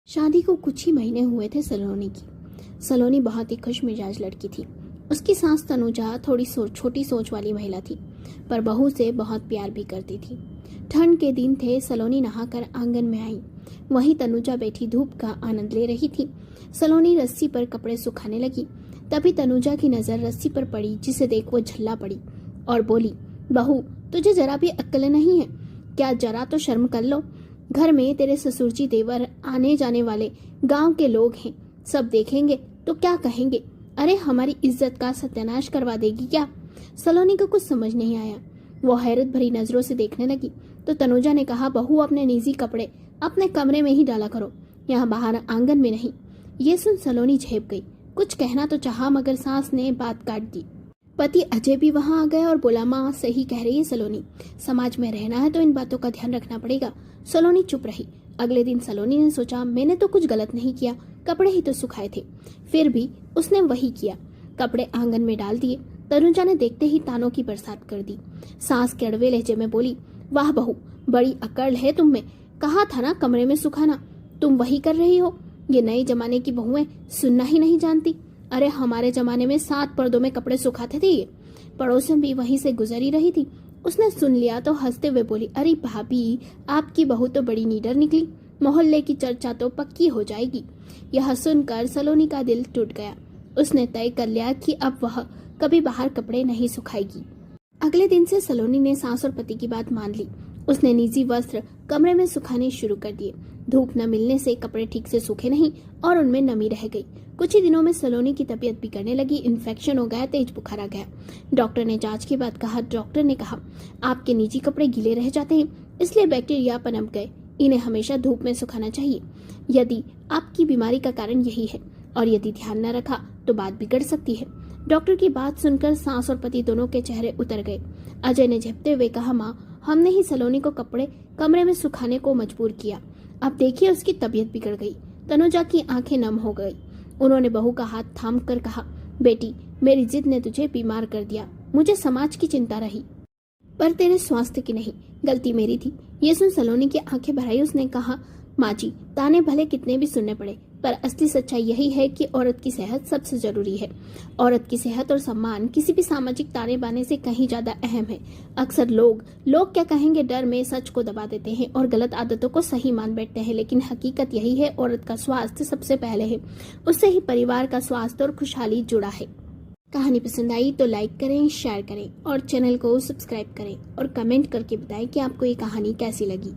शादी को कुछ ही महीने हुए थे सलोनी की। सलोनी बहुत ही खुश मिजाज लड़की थी। उसकी सास तनुजा थोड़ी छोटी सोच वाली महिला थी, पर बहू से बहुत प्यार भी करती थी। ठंड के दिन थे। सलोनी नहाकर आंगन में आई। वहीं तनुजा बैठी धूप का आनंद ले रही थी। सलोनी रस्सी पर कपड़े सुखाने लगी। तभी तनुजा की नजर रस्सी पर पड़ी, जिसे देख वो झल्ला पड़ी और बोली, बहू, तुझे जरा भी अक्ल नहीं है क्या? जरा तो शर्म कर लो। घर में तेरे ससुर जी, देवर, आने जाने वाले गांव के लोग हैं। सब देखेंगे तो क्या कहेंगे? अरे हमारी इज्जत का सत्यानाश करवा देगी क्या? सलोनी को कुछ समझ नहीं आया। वो हैरत भरी नजरों से देखने लगी तो तनुजा ने कहा, बहू, अपने निजी कपड़े अपने कमरे में ही डाला करो, यहाँ बाहर आंगन में नहीं। ये सुन सलोनी झेप गई। कुछ कहना तो चाहा, मगर सास ने बात काट दी। पति अजय भी वहां आ गया और बोला, माँ सही कह रही है सलोनी, समाज में रहना है तो इन बातों का ध्यान रखना पड़ेगा। सलोनी चुप रही। अगले दिन सलोनी ने सोचा, मैंने तो कुछ गलत नहीं किया, कपड़े ही तो सुखाए थे। फिर भी उसने वही किया, कपड़े आंगन में डाल दिए। तनुजा ने देखते ही तानों की बरसात कर दी। सास कड़वे लहजे में बोली, वाह बहू, बड़ी अकड़ है तुम में। कहा था ना कमरे में सुखाना, तुम वही कर रही हो। ये नए जमाने की बहुएं सुनना ही नहीं जानती। अरे हमारे जमाने में 7 पर्दों में कपड़े सुखाते थे ये। पड़ोसन भी वहीं से गुजरी रही थी। उसने सुन लिया तो हंसते हुए बोली, अरे भाभी, आपकी बहू तो बड़ी नीडर निकली, मोहल्ले की चर्चा तो पक्की हो जाएगी। यह सुनकर सलोनी का दिल टूट गया। उसने तय कर लिया कि अब वह कभी बाहर कपड़े नहीं सुखाएगी। अगले दिन से सलोनी ने सास और पति की बात मान ली। उसने निजी वस्त्र कमरे में सुखाने शुरू कर दिए। धूप न मिलने से कपड़े ठीक से सूखे नहीं और उनमें नमी रह गई। कुछ ही दिनों में सलोनी की तबीयत बिगड़ने लगी। इन्फेक्शन हो गया, तेज बुखार आ गया। डॉक्टर ने जांच के बाद कहा, डॉक्टर ने कहा, आपके निजी कपड़े गीले रह जाते हैं, इसलिए बैक्टीरिया पनप गए। इन्हें हमेशा धूप में सुखाना चाहिए। यदि आपकी बीमारी का कारण यही है और यदि ध्यान न रखा तो बात बिगड़ सकती है। डॉक्टर की बात सुनकर सास और पति दोनों के चेहरे उतर गए। अजय ने झेपते हुए कहा, माँ, हमने ही सलोनी को कपड़े कमरे में सुखाने को मजबूर किया। अब देखिए उसकी तबीयत बिगड़ गई। तनुजा की आंखें नम हो गई। उन्होंने बहू का हाथ थाम कर कहा, बेटी, मेरी जिद ने तुझे बीमार कर दिया। मुझे समाज की चिंता रही, पर तेरे स्वास्थ्य की नहीं। गलती मेरी थी। ये सुन सलोनी की आंखें भर आई। उसने कहा, माँ जी, ताने भले कितने भी सुनने पड़े, पर असली सच्चाई यही है कि औरत की सेहत सबसे जरूरी है। औरत की सेहत और सम्मान किसी भी सामाजिक ताने बाने से कहीं ज्यादा अहम है। अक्सर लोग क्या कहेंगे डर में सच को दबा देते हैं और गलत आदतों को सही मान बैठते हैं, लेकिन हकीकत यही है, औरत का स्वास्थ्य सबसे पहले है। उससे ही परिवार का स्वास्थ्य और खुशहाली जुड़ा है। कहानी पसंद आई तो लाइक करें, शेयर करें और चैनल को सब्सक्राइब करें और कमेंट करके बताएं कि आपको ये कहानी कैसी लगी।